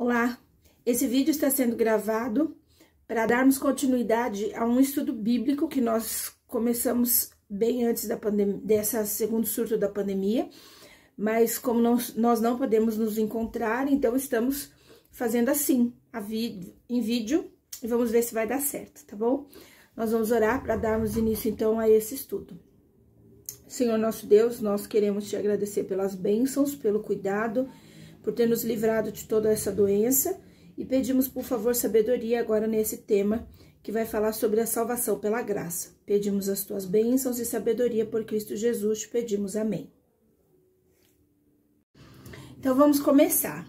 Olá, esse vídeo está sendo gravado para darmos continuidade a um estudo bíblico que nós começamos bem antes da dessa segundo surto da pandemia, mas como nós não podemos nos encontrar, então estamos fazendo assim, em vídeo, e vamos ver se vai dar certo, tá bom? Nós vamos orar para darmos início então a esse estudo. Senhor nosso Deus, nós queremos te agradecer pelas bênçãos, pelo cuidado, por ter nos livrado de toda essa doença e pedimos, por favor, sabedoria agora nesse tema que vai falar sobre a salvação pela graça. Pedimos as tuas bênçãos e sabedoria por Cristo Jesus, te pedimos amém. Então vamos começar.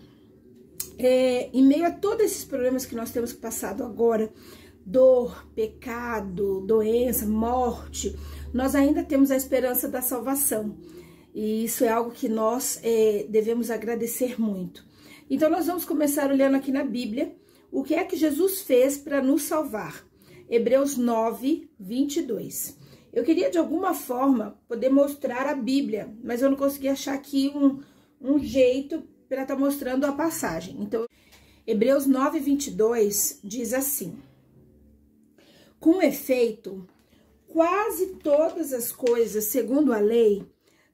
Em meio a todos esses problemas que nós temos passado agora, dor, pecado, doença, morte, nós ainda temos a esperança da salvação. E isso é algo que nós devemos agradecer muito. Então, nós vamos começar olhando aqui na Bíblia o que é que Jesus fez para nos salvar. Hebreus 9, 22. Eu queria, de alguma forma, poder mostrar a Bíblia, mas eu não consegui achar aqui um jeito para estar mostrando a passagem. Então, Hebreus 9, 22 diz assim: com efeito, quase todas as coisas, segundo a lei,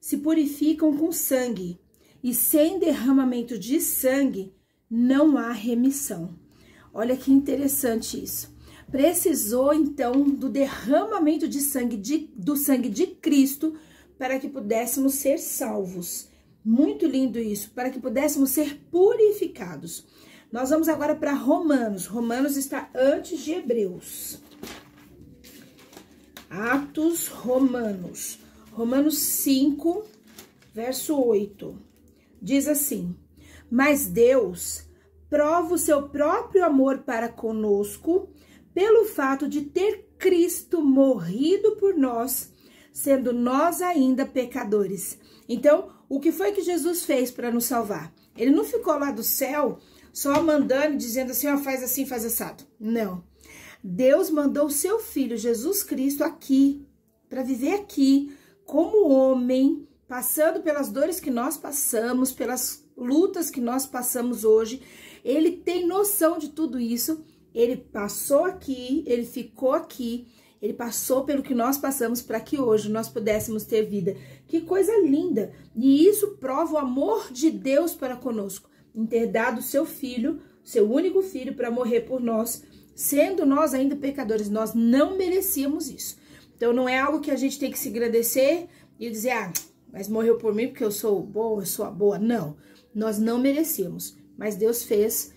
se purificam com sangue, e sem derramamento de sangue não há remissão. Olha que interessante isso. Precisou, então, do derramamento de sangue, do sangue de Cristo, para que pudéssemos ser salvos. Muito lindo isso, para que pudéssemos ser purificados. Nós vamos agora para Romanos. Romanos está antes de Hebreus. Atos Romanos. Romanos 5, verso 8, diz assim: mas Deus prova o seu próprio amor para conosco pelo fato de ter Cristo morrido por nós, sendo nós ainda pecadores. Então, o que foi que Jesus fez para nos salvar? Ele não ficou lá do céu só mandando e dizendo assim, ó, faz assim, faz assado. Não. Deus mandou o seu Filho, Jesus Cristo, aqui, para viver aqui, como homem, passando pelas dores que nós passamos, pelas lutas que nós passamos hoje. Ele tem noção de tudo isso. Ele passou aqui, ele ficou aqui, ele passou pelo que nós passamos para que hoje nós pudéssemos ter vida. Que coisa linda! E isso prova o amor de Deus para conosco, em ter dado seu Filho, seu único Filho, para morrer por nós, sendo nós ainda pecadores. Nós não merecíamos isso. Então, não é algo que a gente tem que se agradecer e dizer, ah, mas morreu por mim porque eu sou boa, eu sou a boa. Não, nós não merecemos, mas Deus fez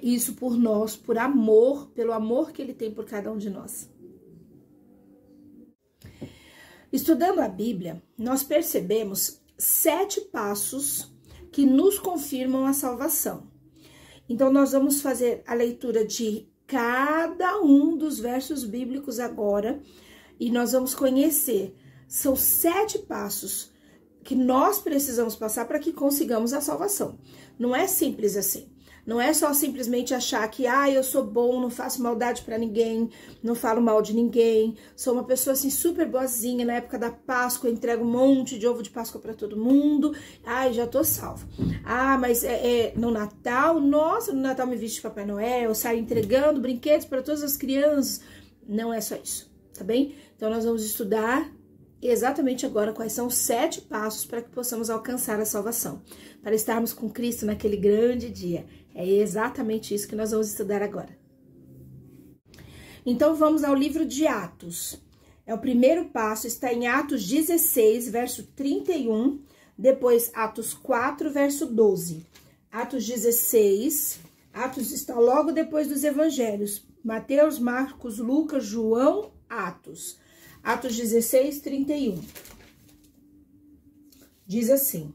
isso por nós, por amor, pelo amor que Ele tem por cada um de nós. Estudando a Bíblia, nós percebemos 7 passos que nos confirmam a salvação. Então, nós vamos fazer a leitura de cada um dos versos bíblicos agora, e nós vamos conhecer, são 7 passos que nós precisamos passar para que consigamos a salvação. Não é simples assim. Não é só simplesmente achar que, eu sou bom, não faço maldade para ninguém, não falo mal de ninguém, sou uma pessoa assim super boazinha, na época da Páscoa eu entrego um monte de ovo de Páscoa para todo mundo, já tô salvo. Mas no Natal, nossa, no Natal me visto de Papai Noel, eu saio entregando brinquedos para todas as crianças. Não é só isso, tá bem? Então, nós vamos estudar exatamente agora quais são os 7 passos para que possamos alcançar a salvação, para estarmos com Cristo naquele grande dia. É exatamente isso que nós vamos estudar agora. Então, vamos ao livro de Atos. O primeiro passo está em Atos 16, verso 31, depois Atos 4, verso 12. Atos 16, Atos está logo depois dos evangelhos. Mateus, Marcos, Lucas, João, Atos. Atos 16, 31. Diz assim: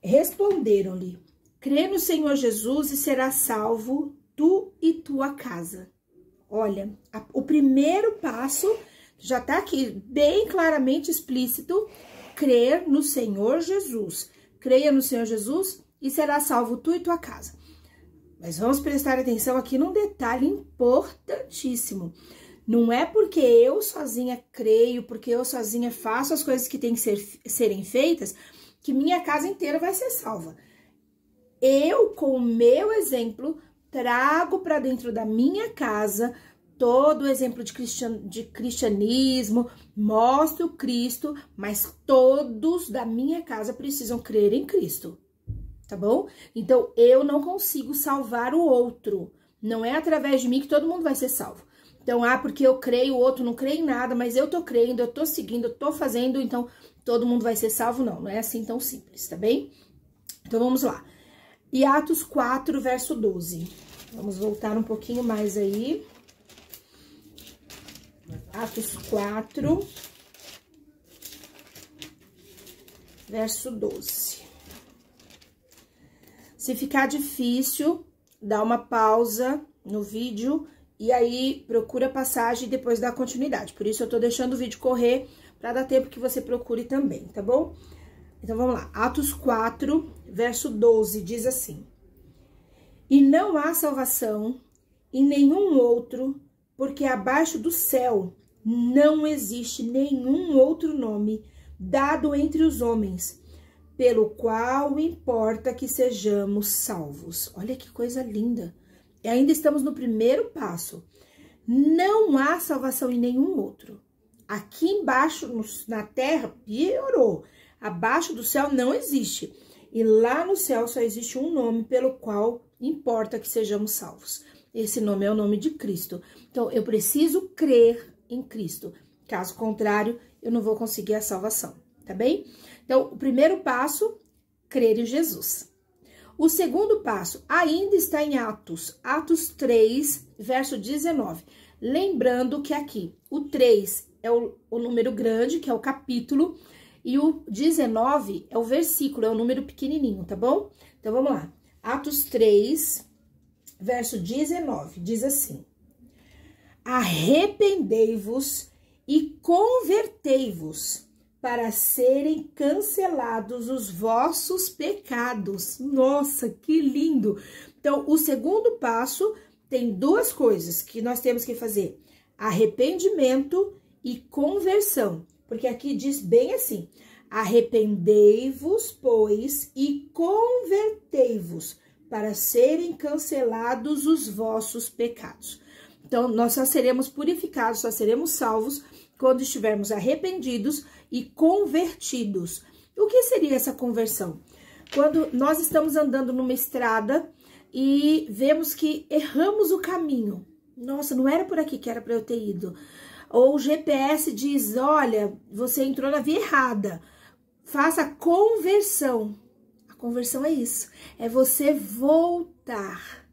responderam-lhe, crê no Senhor Jesus e serás salvo, tu e tua casa. Olha, o primeiro passo já está aqui bem claramente explícito: crer no Senhor Jesus. Creia no Senhor Jesus e serás salvo, tu e tua casa. Mas vamos prestar atenção aqui num detalhe importantíssimo. Não é porque eu sozinha creio, porque eu sozinha faço as coisas que têm que serem feitas, que minha casa inteira vai ser salva. eu, com o meu exemplo, trago para dentro da minha casa todo o exemplo de cristianismo, mostro Cristo, mas todos da minha casa precisam crer em Cristo, tá bom? Então, eu não consigo salvar o outro. Não é através de mim que todo mundo vai ser salvo. Então, porque eu creio, o outro não crê em nada, mas eu tô crendo, eu tô seguindo, eu tô fazendo, então todo mundo vai ser salvo. Não, não é assim tão simples, tá bem? Então, vamos lá. E Atos 4, verso 12. Vamos voltar um pouquinho mais aí. Atos 4, verso 12. Se ficar difícil, dá uma pausa no vídeo e aí procura a passagem e depois dá continuidade. Por isso eu tô deixando o vídeo correr para dar tempo que você procure também, tá bom? Então vamos lá. Atos 4, verso 12 diz assim: E não há salvação em nenhum outro, porque abaixo do céu não existe nenhum outro nome dado entre os homens, pelo qual importa que sejamos salvos. Olha que coisa linda. E ainda estamos no primeiro passo. Não há salvação em nenhum outro. Aqui embaixo, na terra, piorou. Abaixo do céu não existe. E lá no céu só existe um nome pelo qual importa que sejamos salvos. Esse nome é o nome de Cristo. Então, eu preciso crer em Cristo. Caso contrário, eu não vou conseguir a salvação, tá bem? Então, o primeiro passo, crer em Jesus. O segundo passo ainda está em Atos 3, verso 19. Lembrando que aqui, o 3 é o número grande, que é o capítulo, e o 19 é o versículo, é o número pequenininho, tá bom? Então, vamos lá. Atos 3, verso 19, diz assim: Arrependei-vos e convertei-vos para serem cancelados os vossos pecados. Nossa, que lindo! Então, o segundo passo tem duas coisas que nós temos que fazer: arrependimento e conversão. Porque aqui diz bem assim: arrependei-vos, pois, e convertei-vos para serem cancelados os vossos pecados. Então, nós só seremos purificados, só seremos salvos quando estivermos arrependidos e convertidos. O que seria essa conversão? Quando nós estamos andando numa estrada e vemos que erramos o caminho. Nossa, não era por aqui que era para eu ter ido. Ou o GPS diz, olha, você entrou na via errada. Faça a conversão. A conversão é isso, é você voltar,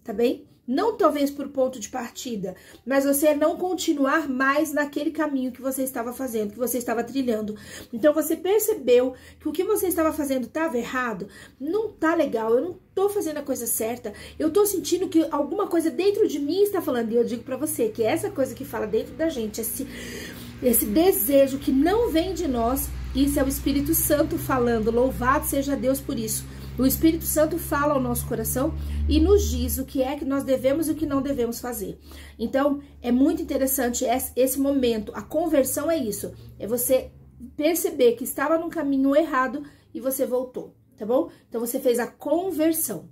tá bem? Não talvez por ponto de partida, mas você não continuar mais naquele caminho que você estava fazendo, que você estava trilhando. Então, você percebeu que o que você estava fazendo estava errado, não tá legal, eu não tô fazendo a coisa certa, eu tô sentindo que alguma coisa dentro de mim está falando, e eu digo pra você que essa coisa que fala dentro da gente, esse desejo que não vem de nós, isso é o Espírito Santo falando, louvado seja Deus por isso. O Espírito Santo fala ao nosso coração e nos diz o que é que nós devemos e o que não devemos fazer. Então, é muito interessante esse momento. A conversão é isso. É você perceber que estava num caminho errado e você voltou, tá bom? Então, você fez a conversão.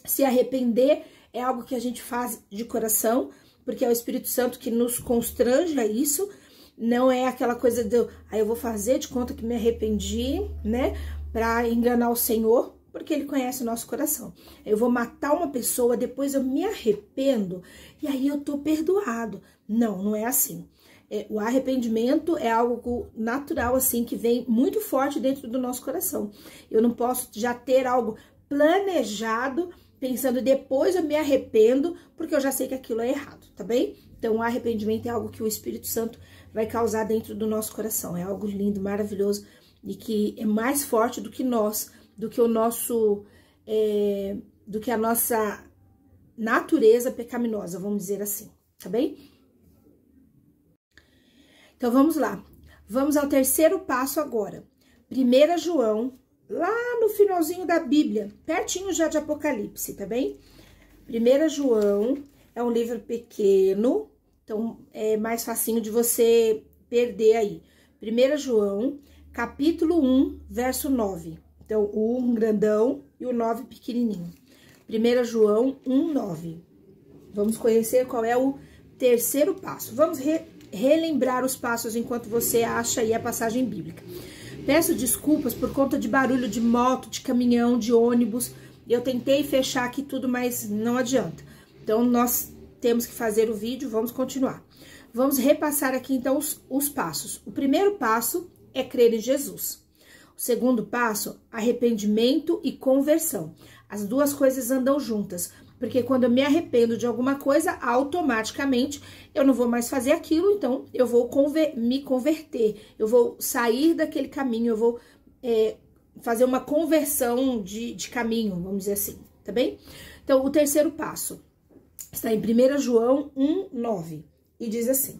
Se arrepender é algo que a gente faz de coração, porque é o Espírito Santo que nos constrange a isso. Não é aquela coisa de, eu vou fazer de conta que me arrependi, né? Pra enganar o Senhor. Porque ele conhece o nosso coração. Eu vou matar uma pessoa, depois eu me arrependo e aí eu tô perdoado. Não, não é assim. O arrependimento é algo natural, assim, que vem muito forte dentro do nosso coração. Eu não posso já ter algo planejado, pensando depois eu me arrependo, porque eu já sei que aquilo é errado, tá bem? Então, o arrependimento é algo que o Espírito Santo vai causar dentro do nosso coração. É algo lindo, maravilhoso e que é mais forte do que nós, do que a nossa natureza pecaminosa, vamos dizer assim, tá bem? Então, vamos lá. Vamos ao terceiro passo agora. 1 João, lá no finalzinho da Bíblia, pertinho já de Apocalipse, tá bem? 1 João é um livro pequeno, então é mais facinho de você perder aí. 1 João, capítulo 1, verso 9. Então, o 1 grandão e o 9 pequenininho. 1 João 1:9. Vamos conhecer qual é o terceiro passo. Vamos relembrar os passos enquanto você acha aí a passagem bíblica. Peço desculpas por conta de barulho de moto, de caminhão, de ônibus. Eu tentei fechar aqui tudo, mas não adianta. Então, nós temos que fazer o vídeo, vamos continuar. Vamos repassar aqui, então, os passos. O primeiro passo é crer em Jesus. O segundo passo, arrependimento e conversão. As duas coisas andam juntas, porque quando eu me arrependo de alguma coisa, automaticamente eu não vou mais fazer aquilo, então eu vou me converter, eu vou sair daquele caminho, eu vou fazer uma conversão de caminho, vamos dizer assim, tá bem? Então, o terceiro passo está em 1 João 1:9 e diz assim: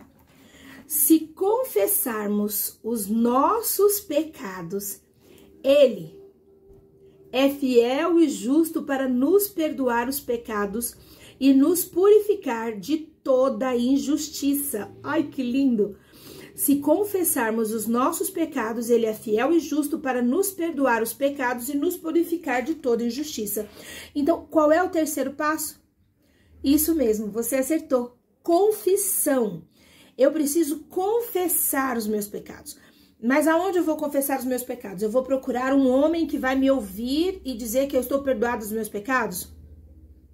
se confessarmos os nossos pecados, Ele é fiel e justo para nos perdoar os pecados e nos purificar de toda injustiça. Ai, que lindo! Se confessarmos os nossos pecados, Ele é fiel e justo para nos perdoar os pecados e nos purificar de toda injustiça. Então, qual é o terceiro passo? Isso mesmo, você acertou. Confissão. Eu preciso confessar os meus pecados. Mas aonde eu vou confessar os meus pecados? Eu vou procurar um homem que vai me ouvir e dizer que eu estou perdoado dos meus pecados?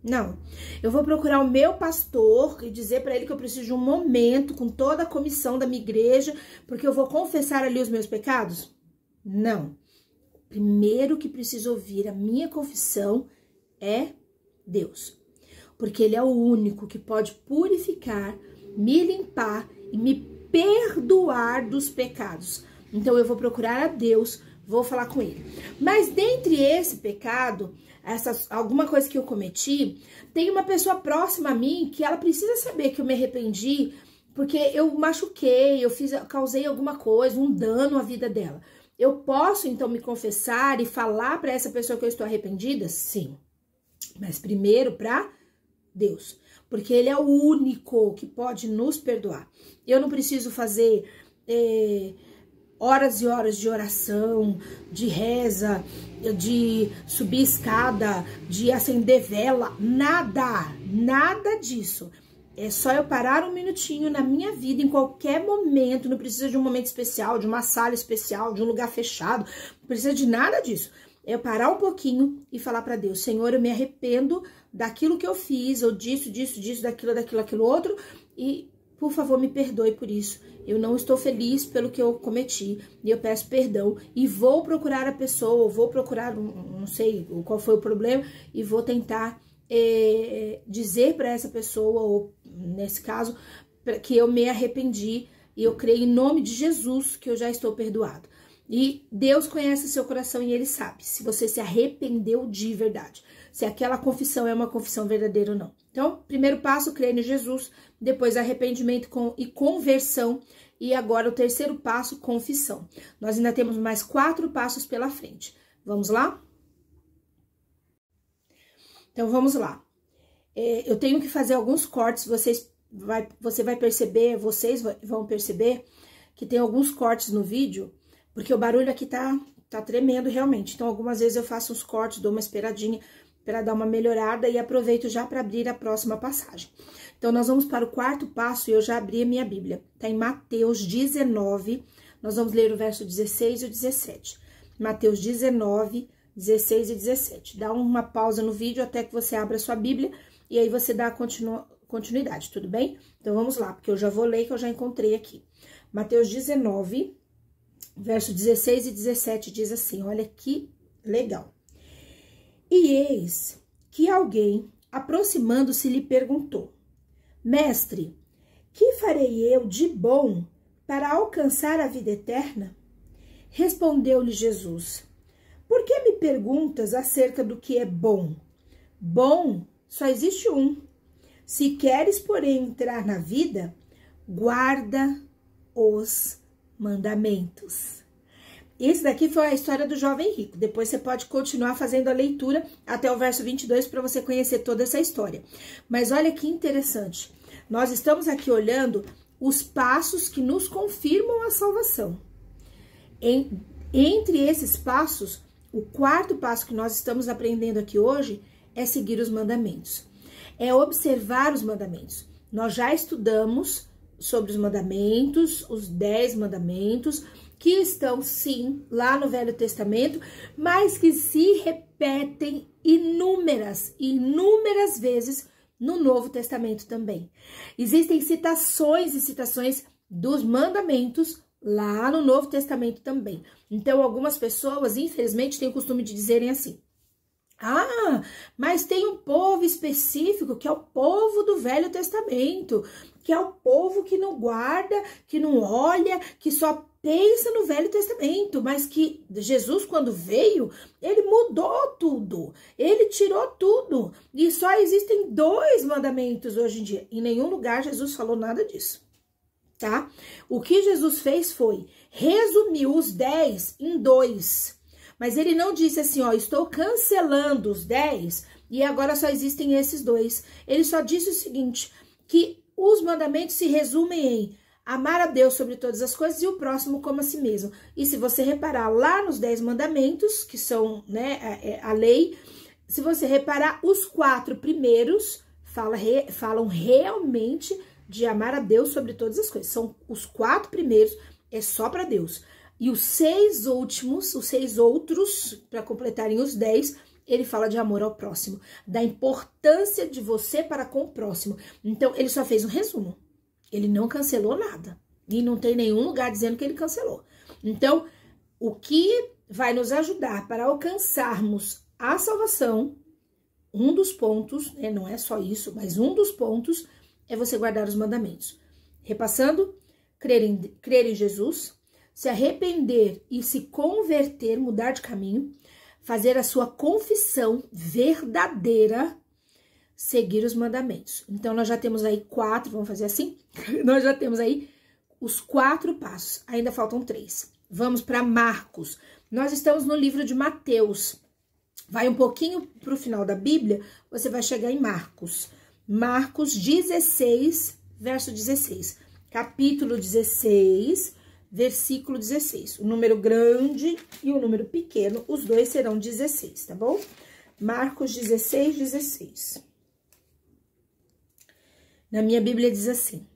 Não. Eu vou procurar o meu pastor e dizer para ele que eu preciso de um momento com toda a comissão da minha igreja, porque eu vou confessar ali os meus pecados? Não. Primeiro que preciso ouvir a minha confissão é Deus. Porque Ele é o único que pode purificar, me limpar e me perdoar dos pecados. Então, eu vou procurar a Deus, vou falar com Ele. Mas, dentre esse pecado, alguma coisa que eu cometi, tem uma pessoa próxima a mim que ela precisa saber que eu me arrependi, porque eu machuquei, causei alguma coisa, um dano à vida dela. Eu posso, então, me confessar e falar para essa pessoa que eu estou arrependida? Sim. Mas primeiro para Deus, porque Ele é o único que pode nos perdoar. Eu não preciso fazer horas e horas de oração, de reza, de subir escada, de acender vela, nada disso. É só eu parar um minutinho na minha vida, em qualquer momento, não precisa de um momento especial, de uma sala especial, de um lugar fechado, não precisa de nada disso. É eu parar um pouquinho e falar para Deus: Senhor, eu me arrependo daquilo que eu fiz, ou disso, daquilo outro, e por favor me perdoe por isso. Eu não estou feliz pelo que eu cometi, e eu peço perdão, e vou procurar a pessoa, ou vou procurar, não sei qual foi o problema, e vou tentar dizer para essa pessoa, ou nesse caso, que eu me arrependi, e eu creio em nome de Jesus que eu já estou perdoado. E Deus conhece seu coração e Ele sabe se você se arrependeu de verdade, se aquela confissão é uma confissão verdadeira ou não. Então, primeiro passo, crer em Jesus, depois arrependimento e conversão, e agora o terceiro passo, confissão. Nós ainda temos mais 4 passos pela frente. Vamos lá? Então, vamos lá. Eu tenho que fazer alguns cortes, vocês vão perceber que tem alguns cortes no vídeo, porque o barulho aqui tá tremendo realmente. Então, algumas vezes eu faço uns cortes, dou uma esperadinha para dar uma melhorada e aproveito já para abrir a próxima passagem. Então, nós vamos para o 4º passo e eu já abri a minha Bíblia. Tá em Mateus 19, nós vamos ler o verso 16 e 17. Mateus 19, 16 e 17. Dá uma pausa no vídeo até que você abra a sua Bíblia e aí você dá continuidade, tudo bem? Então, vamos lá, porque eu já vou ler que eu já encontrei aqui. Mateus 19, verso 16 e 17 diz assim, olha que legal. E eis que alguém, aproximando-se, lhe perguntou: Mestre, que farei eu de bom para alcançar a vida eterna? Respondeu-lhe Jesus: Por que me perguntas acerca do que é bom? Bom só existe um. Se queres, porém, entrar na vida, guarda os mandamentos. Esse daqui foi a história do jovem rico. Depois você pode continuar fazendo a leitura até o verso 22 para você conhecer toda essa história. Mas olha que interessante. Nós estamos aqui olhando os passos que nos confirmam a salvação. Entre esses passos, O quarto passo que nós estamos aprendendo aqui hoje é seguir os mandamentos. É observar os mandamentos. Nós já estudamos sobre os mandamentos, os 10 mandamentos, que estão sim lá no Velho Testamento, mas que se repetem inúmeras vezes no Novo Testamento também. Existem citações e citações dos mandamentos lá no Novo Testamento também. Então, algumas pessoas, infelizmente, têm o costume de dizerem assim: ah, mas tem um povo específico que é o povo do Velho Testamento, que é o povo que não guarda, que não olha, que só pensa no Velho Testamento, mas que Jesus, quando veio, ele mudou tudo, ele tirou tudo, e só existem 2 mandamentos hoje em dia. Em nenhum lugar Jesus falou nada disso, tá? O que Jesus fez foi resumir os 10 em 2, mas ele não disse assim, ó, estou cancelando os 10 e agora só existem esses 2. Ele só disse o seguinte, que os mandamentos se resumem em amar a Deus sobre todas as coisas e o próximo como a si mesmo. E se você reparar lá nos 10 mandamentos, que são, né, a lei, se você reparar, os 4 primeiros falam realmente de amar a Deus sobre todas as coisas. São os 4 primeiros, é só para Deus. E os 6 últimos, os 6 outros, para completarem os 10, ele fala de amor ao próximo, da importância de você para com o próximo. Então, ele só fez um resumo. Ele não cancelou nada. E não tem nenhum lugar dizendo que ele cancelou. Então, o que vai nos ajudar para alcançarmos a salvação, um dos pontos, né, não é só isso, mas um dos pontos é você guardar os mandamentos. Repassando, crer em Jesus, se arrepender e se converter, mudar de caminho, fazer a sua confissão verdadeira, seguir os mandamentos. Então, nós já temos aí 4, vamos fazer assim? Nós já temos aí os 4 passos, ainda faltam 3. Vamos para Marcos. Nós estamos no livro de Mateus. Vai um pouquinho para o final da Bíblia, você vai chegar em Marcos. Marcos 16, verso 16. Capítulo 16, versículo 16. O número grande e o número pequeno, os dois serão 16, tá bom? Marcos 16, 16. Na minha Bíblia diz assim: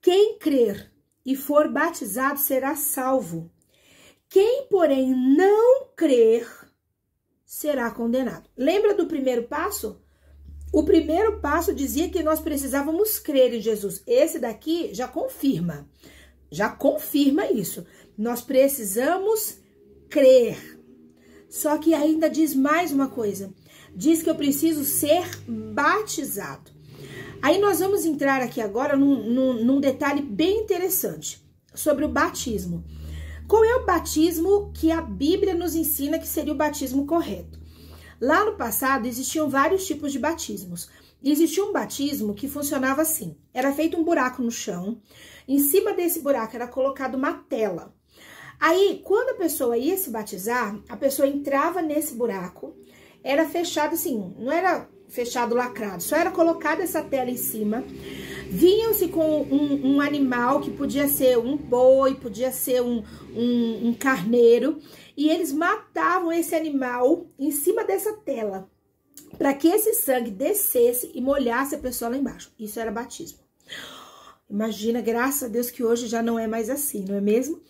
quem crer e for batizado será salvo. Quem, porém, não crer será condenado. Lembra do primeiro passo? O primeiro passo dizia que nós precisávamos crer em Jesus. Esse daqui já confirma isso. Nós precisamos crer. Só que ainda diz mais uma coisa. Diz que eu preciso ser batizado. Aí nós vamos entrar aqui agora num detalhe bem interessante sobre o batismo. Qual é o batismo que a Bíblia nos ensina que seria o batismo correto? Lá no passado existiam vários tipos de batismos. Existia um batismo que funcionava assim. Era feito um buraco no chão. Em cima desse buraco era colocada uma tela. Aí, quando a pessoa ia se batizar, a pessoa entrava nesse buraco. Era fechado assim, não era fechado lacrado, só era colocada essa tela em cima. Vinham-se com um animal que podia ser um boi, podia ser um carneiro, e eles matavam esse animal em cima dessa tela, para que esse sangue descesse e molhasse a pessoa lá embaixo. Isso era batismo. Imagina, graças a Deus que hoje já não é mais assim, não é mesmo?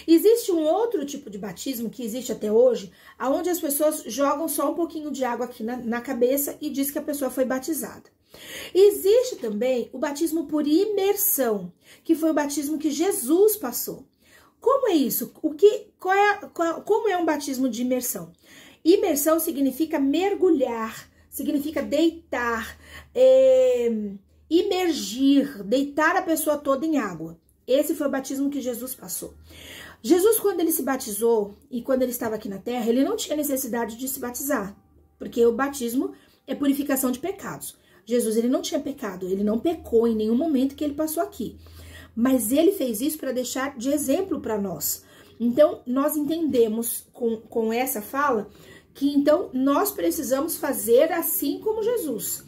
Existe um outro tipo de batismo que existe até hoje, onde as pessoas jogam só um pouquinho de água aqui na cabeça e diz que a pessoa foi batizada. Existe também o batismo por imersão, que foi o batismo que Jesus passou. Como é isso? Como é um batismo de imersão? Imersão significa mergulhar, significa deitar, imergir, deitar a pessoa toda em água. Esse foi o batismo que Jesus passou. Jesus, quando ele se batizou e quando ele estava aqui na terra, ele não tinha necessidade de se batizar, porque o batismo é purificação de pecados. Jesus, ele não tinha pecado, ele não pecou em nenhum momento que ele passou aqui. Mas ele fez isso para deixar de exemplo para nós. Então, nós entendemos com essa fala que então nós precisamos fazer assim como Jesus.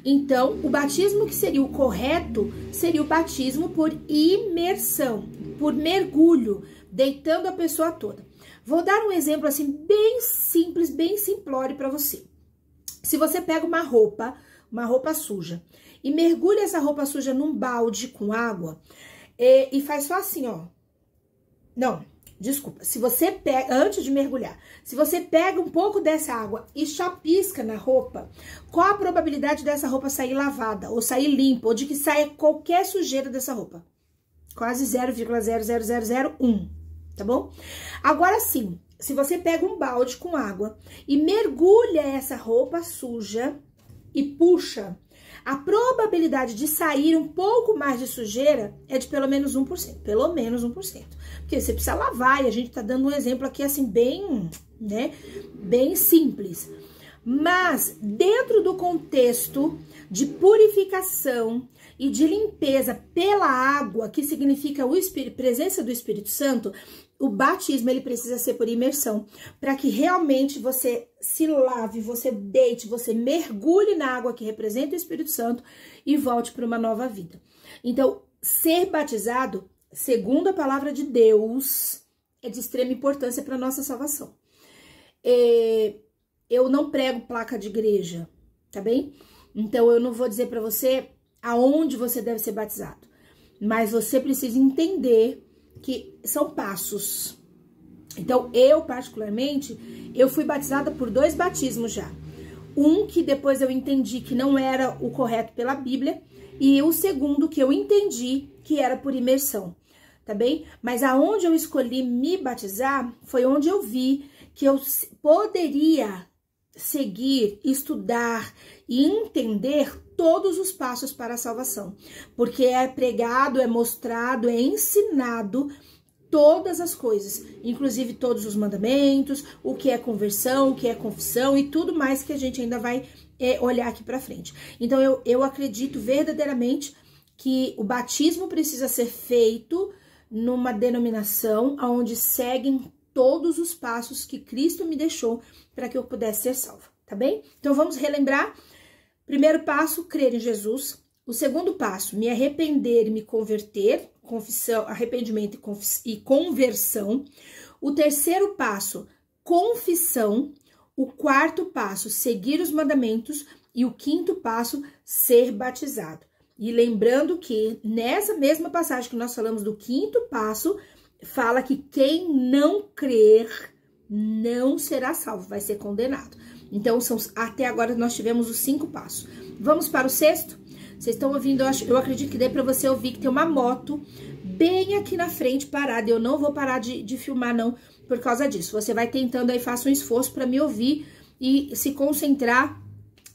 Então, o batismo que seria o correto seria o batismo por imersão, por mergulho, deitando a pessoa toda. Vou dar um exemplo assim bem simples, bem simplório para você. Se você pega uma roupa suja, e mergulha essa roupa suja num balde com água e faz só assim, ó. Não, desculpa. Se você pega, antes de mergulhar, se você pega um pouco dessa água e chapisca na roupa, qual a probabilidade dessa roupa sair lavada, ou sair limpa, ou de que saia qualquer sujeira dessa roupa? Quase 0,00001, tá bom? Agora sim, se você pega um balde com água e mergulha essa roupa suja e puxa, a probabilidade de sair um pouco mais de sujeira é de pelo menos 1%. Pelo menos 1%. Porque você precisa lavar, e a gente tá dando um exemplo aqui assim bem, né, bem simples. Mas dentro do contexto de purificação e de limpeza pela água, que significa presença do Espírito Santo, o batismo ele precisa ser por imersão, para que realmente você se lave, você deite, você mergulhe na água que representa o Espírito Santo e volte para uma nova vida. Então, ser batizado, segundo a palavra de Deus, é de extrema importância para a nossa salvação. Eu não prego placa de igreja, tá bem? Então, eu não vou dizer para você aonde você deve ser batizado, mas você precisa entender que são passos. Então, eu particularmente, eu fui batizada por 2 batismos já. Um que depois eu entendi que não era o correto pela Bíblia, e o segundo que eu entendi que era por imersão, tá bem? Mas aonde eu escolhi me batizar foi onde eu vi que eu poderia seguir, estudar e entender todos os passos para a salvação, porque é pregado, é mostrado, é ensinado todas as coisas, inclusive todos os mandamentos, o que é conversão, o que é confissão e tudo mais que a gente ainda vai olhar aqui para frente. Então eu acredito verdadeiramente que o batismo precisa ser feito numa denominação onde seguem todos os passos que Cristo me deixou para que eu pudesse ser salva, tá bem? Então vamos relembrar. Primeiro passo, crer em Jesus. O segundo passo, me arrepender e me converter, confissão, arrependimento e conversão. O terceiro passo, confissão. O quarto passo, seguir os mandamentos. E o quinto passo, ser batizado. E lembrando que nessa mesma passagem que nós falamos do quinto passo, fala que quem não crer não será salvo, vai ser condenado. Então, até agora nós tivemos os 5 passos. Vamos para o sexto? Vocês estão ouvindo, eu acredito que dê para você ouvir que tem uma moto bem aqui na frente parada. Eu não vou parar de filmar não por causa disso. Você vai tentando aí, faça um esforço para me ouvir e se concentrar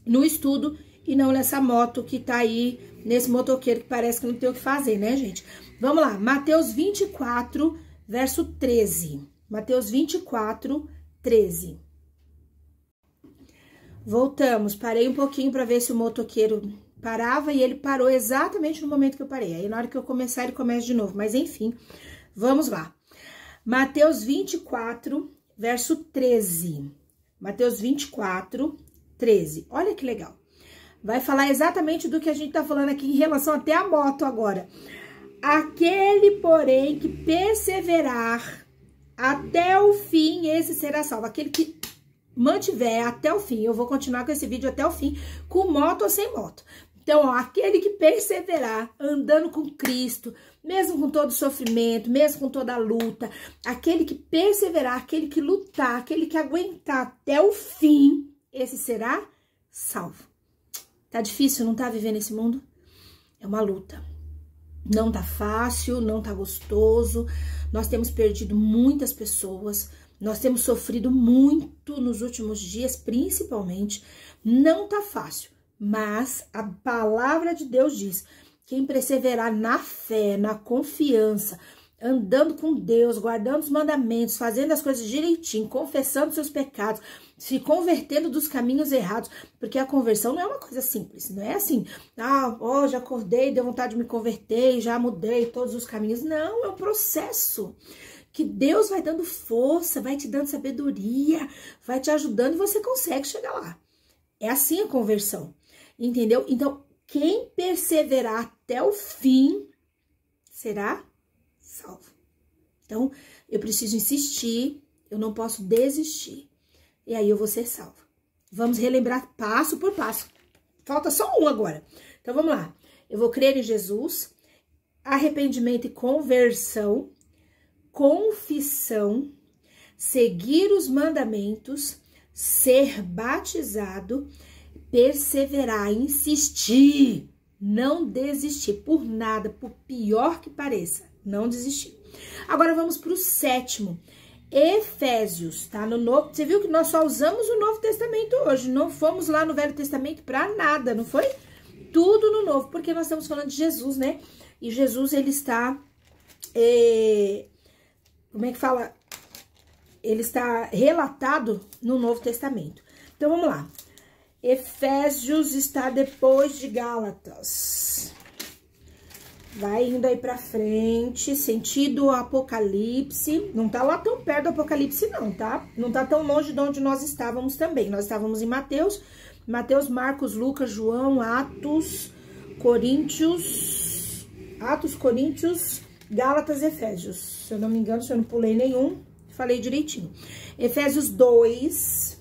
no estudo e não nessa moto que tá aí, nesse motoqueiro que parece que não tem o que fazer, né, gente? Vamos lá, Mateus 24, verso 13. Mateus 24, 13. Voltamos, parei um pouquinho para ver se o motoqueiro parava e ele parou exatamente no momento que eu parei. Aí na hora que eu começar ele começa de novo, mas enfim, vamos lá. Mateus 24, verso 13. Mateus 24, 13. Olha que legal. Vai falar exatamente do que a gente tá falando aqui em relação até a moto agora. Aquele, porém, que perseverar até o fim, esse será salvo. Aquele que mantiver até o fim. Eu vou continuar com esse vídeo até o fim, com moto ou sem moto. Então, ó, aquele que perseverar andando com Cristo, mesmo com todo o sofrimento, mesmo com toda a luta, aquele que perseverar, aquele que lutar, aquele que aguentar até o fim, esse será salvo. Tá difícil, não tá vivendo esse mundo? É uma luta. Não tá fácil, não tá gostoso. Nós temos perdido muitas pessoas. Nós temos sofrido muito nos últimos dias, principalmente. Não tá fácil, mas a palavra de Deus diz: quem perseverar na fé, na confiança, andando com Deus, guardando os mandamentos, fazendo as coisas direitinho, confessando seus pecados, se convertendo dos caminhos errados, porque a conversão não é uma coisa simples, não é assim, já acordei, deu vontade de me converter, já mudei todos os caminhos. Não, é um processo que Deus vai dando força, vai te dando sabedoria, vai te ajudando e você consegue chegar lá. É assim a conversão, entendeu? Então, quem perseverar até o fim será salvo. Então, eu preciso insistir, Eu não posso desistir. E aí eu vou ser salva. Vamos relembrar passo por passo. Falta só um agora. Então, vamos lá. Eu vou crer em Jesus, arrependimento e conversão, confissão, seguir os mandamentos, ser batizado, perseverar, insistir, não desistir por nada, por pior que pareça, não desistir. Agora vamos para o 7º, Efésios, tá? No Novo, você viu que nós só usamos o Novo Testamento hoje, não fomos lá no Velho Testamento para nada, não foi? Tudo no Novo, porque nós estamos falando de Jesus, né? E Jesus, ele está, como é que fala? Ele está relatado no Novo Testamento. Então, vamos lá. Efésios está depois de Gálatas. Vai indo aí pra frente, sentido Apocalipse. Não tá lá tão perto do Apocalipse não, tá? Não tá tão longe de onde nós estávamos também. Nós estávamos em Mateus, Marcos, Lucas, João, Atos, Coríntios, Gálatas, Efésios. Se eu não me engano, se eu não pulei nenhum, falei direitinho. Efésios 2,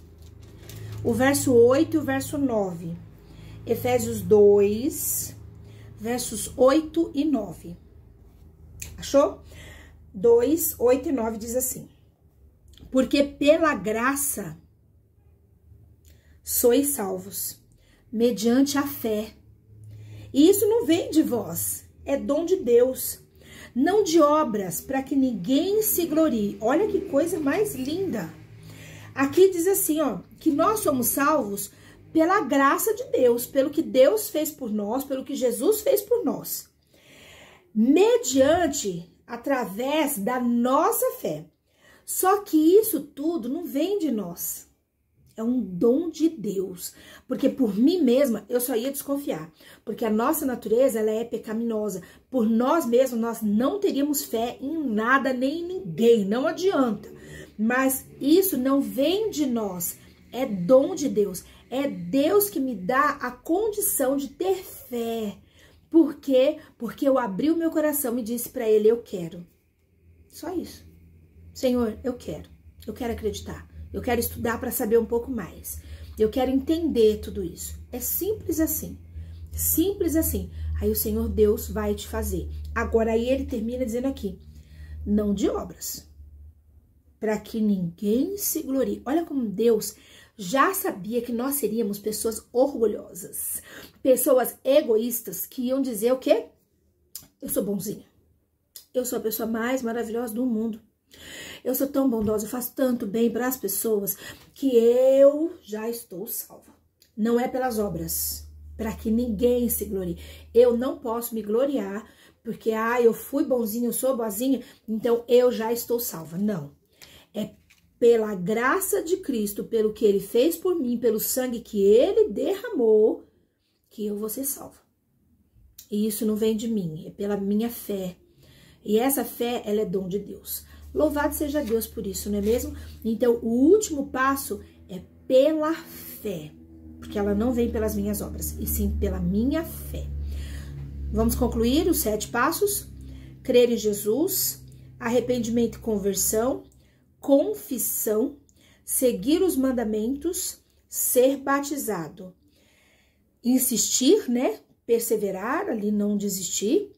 o verso 8 e o verso 9. Efésios 2, versos 8 e 9. Achou? 2, 8 e 9 diz assim: porque pela graça sois salvos, mediante a fé. E isso não vem de vós, é dom de Deus, não de obras, para que ninguém se glorie. Olha que coisa mais linda. Aqui diz assim, ó, que nós somos salvos pela graça de Deus, pelo que Deus fez por nós, pelo que Jesus fez por nós. Mediante, através da nossa fé. Só que isso tudo não vem de nós. É um dom de Deus. Porque por mim mesma, eu só ia desconfiar. Porque a nossa natureza, ela é pecaminosa. Por nós mesmos, nós não teríamos fé em nada, nem em ninguém. Não adianta. Mas isso não vem de nós. É dom de Deus. É Deus que me dá a condição de ter fé. Por quê? Porque eu abri o meu coração e disse para ele, eu quero. Só isso. Senhor, eu quero. Eu quero acreditar. Eu quero estudar para saber um pouco mais. Eu quero entender tudo isso. É simples assim. Simples assim. Aí o Senhor Deus vai te fazer. Agora aí ele termina dizendo aqui, não de obras, para que ninguém se glorie. Olha como Deus já sabia que nós seríamos pessoas orgulhosas, pessoas egoístas que iam dizer o quê? Eu sou bonzinha. Eu sou a pessoa mais maravilhosa do mundo. Eu sou tão bondosa, eu faço tanto bem para as pessoas que eu já estou salva. Não é pelas obras, para que ninguém se glorie. Eu não posso me gloriar porque, eu fui bonzinha, eu sou boazinha, então eu já estou salva. Não. É pela graça de Cristo, pelo que ele fez por mim, pelo sangue que ele derramou, que eu vou ser salva. E isso não vem de mim, é pela minha fé. E essa fé, ela é dom de Deus. Louvado seja Deus por isso, não é mesmo? Então, o último passo é pela fé, porque ela não vem pelas minhas obras, e sim pela minha fé. Vamos concluir os 7 passos? Crer em Jesus, arrependimento e conversão, confissão, seguir os mandamentos, ser batizado, insistir, né? Perseverar, ali não desistir,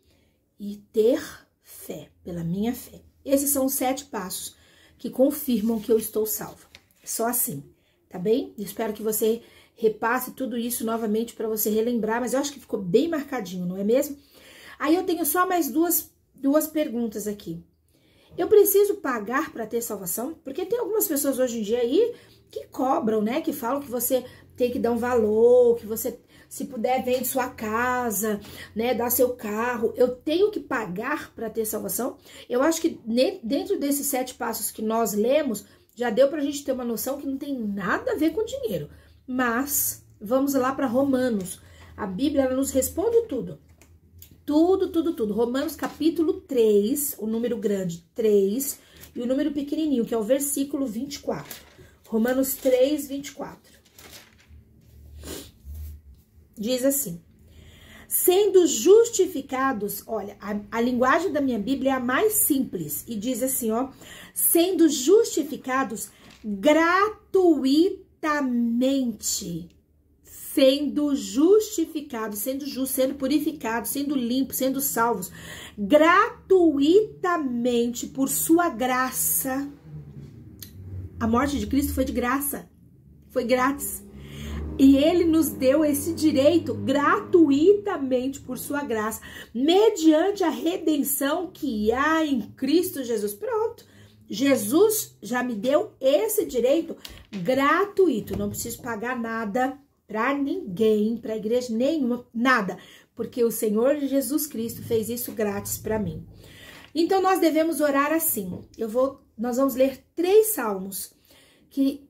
e ter fé, pela minha fé. Esses são os 7 passos que confirmam que eu estou salva. Só assim, tá bem? Espero que você repasse tudo isso novamente para você relembrar, mas eu acho que ficou bem marcadinho, não é mesmo? Aí eu tenho só mais duas perguntas aqui. Eu preciso pagar para ter salvação? Porque tem algumas pessoas hoje em dia aí que cobram, né? Que falam que você tem que dar um valor, que você, se puder, vende sua casa, né? Dá seu carro. Eu tenho que pagar para ter salvação? Eu acho que dentro desses 7 passos que nós lemos, já deu pra gente ter uma noção que não tem nada a ver com dinheiro. Mas vamos lá para Romanos. A Bíblia, ela nos responde tudo. Tudo. Romanos capítulo 3, o número grande 3, e o número pequenininho, que é o versículo 24. Romanos 3, 24. Diz assim: sendo justificados, olha, a linguagem da minha Bíblia é a mais simples, e diz assim, ó, sendo justificados gratuitamente, sendo justificados, sendo justos, sendo purificados, sendo limpos, sendo salvos, gratuitamente por sua graça. A morte de Cristo foi de graça, foi grátis. E ele nos deu esse direito gratuitamente por sua graça, mediante a redenção que há em Cristo Jesus. Pronto, Jesus já me deu esse direito gratuito, não preciso pagar nada para ninguém, para igreja nenhuma, nada, porque o Senhor Jesus Cristo fez isso grátis para mim. Então nós devemos orar assim. Nós vamos ler 3 salmos que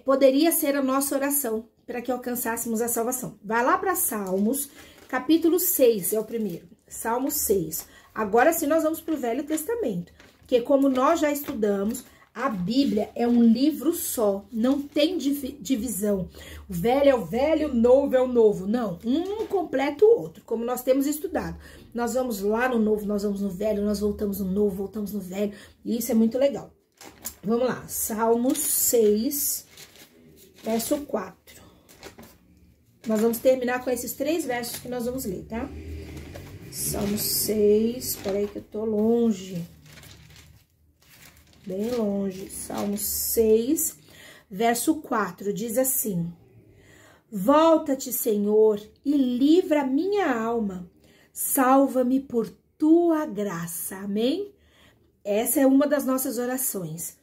poderia ser a nossa oração para que alcançássemos a salvação. Vai lá para Salmos, capítulo 6, é o primeiro. Salmo 6. Agora sim nós vamos para o Velho Testamento, que como nós já estudamos, a Bíblia é um livro só, não tem divisão. O velho é o velho, o novo é o novo. Não, um completa o outro, como nós temos estudado. Nós vamos lá no novo, nós vamos no velho, nós voltamos no novo, voltamos no velho. E isso é muito legal. Vamos lá, Salmos 6, verso 4. Nós vamos terminar com esses 3 versos que nós vamos ler, tá? Salmos 6, peraí que eu tô longe. Bem longe. Salmos 6, verso 4, diz assim: Volta-te, Senhor, e livra a minha alma. Salva-me por tua graça. Amém? Essa é uma das nossas orações.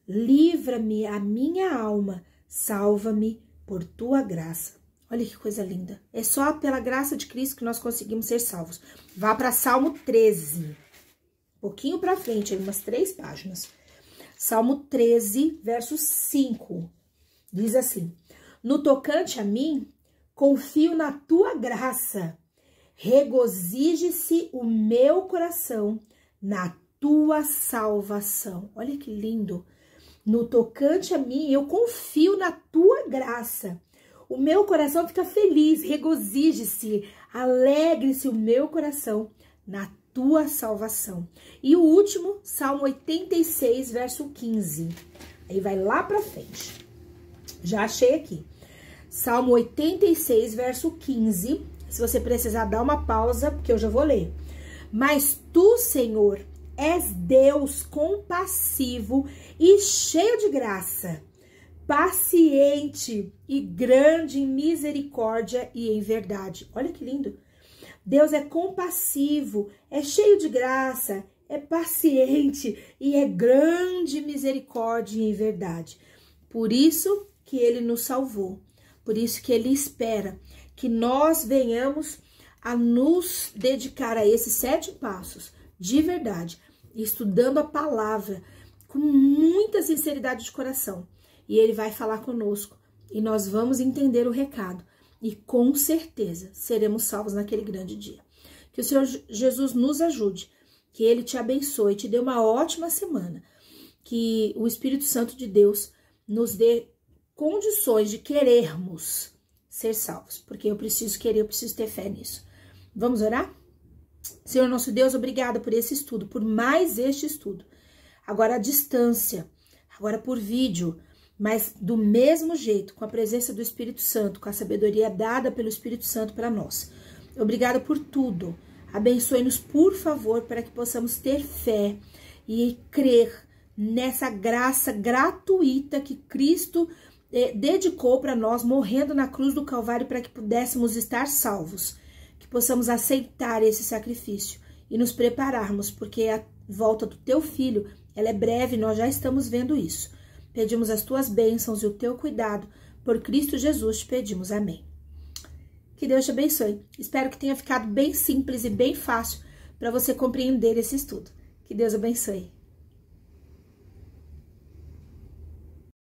Livra-me a minha alma, salva-me por tua graça. Olha que coisa linda. É só pela graça de Cristo que nós conseguimos ser salvos. Vá para Salmo 13. Um pouquinho para frente, umas 3 páginas. Salmo 13, verso 5. Diz assim: No tocante a mim, confio na tua graça. Regozije-se o meu coração na tua salvação. Olha que lindo. No tocante a mim, eu confio na tua graça. O meu coração fica feliz, regozije-se, alegre-se o meu coração na tua salvação. E o último, Salmo 86, verso 15. Aí vai lá pra frente. Já achei aqui. Salmo 86, verso 15. Se você precisar, dá uma pausa, porque eu já vou ler. Mas tu, Senhor, és Deus compassivo e cheio de graça, paciente e grande em misericórdia e em verdade. Olha que lindo. Deus é compassivo, é cheio de graça, é paciente e é grande em misericórdia e em verdade. Por isso que ele nos salvou, por isso que ele espera que nós venhamos a nos dedicar a esses 7 passos de verdade, estudando a palavra com muita sinceridade de coração. E ele vai falar conosco e nós vamos entender o recado e com certeza seremos salvos naquele grande dia. Que o Senhor Jesus nos ajude, que ele te abençoe, te dê uma ótima semana, que o Espírito Santo de Deus nos dê condições de querermos ser salvos, porque eu preciso querer, eu preciso ter fé nisso. Vamos orar? Senhor nosso Deus, obrigada por esse estudo, por mais este estudo. Agora à distância, agora por vídeo, mas do mesmo jeito, com a presença do Espírito Santo, com a sabedoria dada pelo Espírito Santo para nós. Obrigada por tudo. Abençoe-nos, por favor, para que possamos ter fé e crer nessa graça gratuita que Cristo dedicou para nós, morrendo na cruz do Calvário para que pudéssemos estar salvos. Que possamos aceitar esse sacrifício e nos prepararmos, porque a volta do teu Filho, ela é breve, nós já estamos vendo isso. Pedimos as tuas bênçãos e o teu cuidado. Por Cristo Jesus te pedimos. Amém. Que Deus te abençoe. Espero que tenha ficado bem simples e bem fácil para você compreender esse estudo. Que Deus abençoe.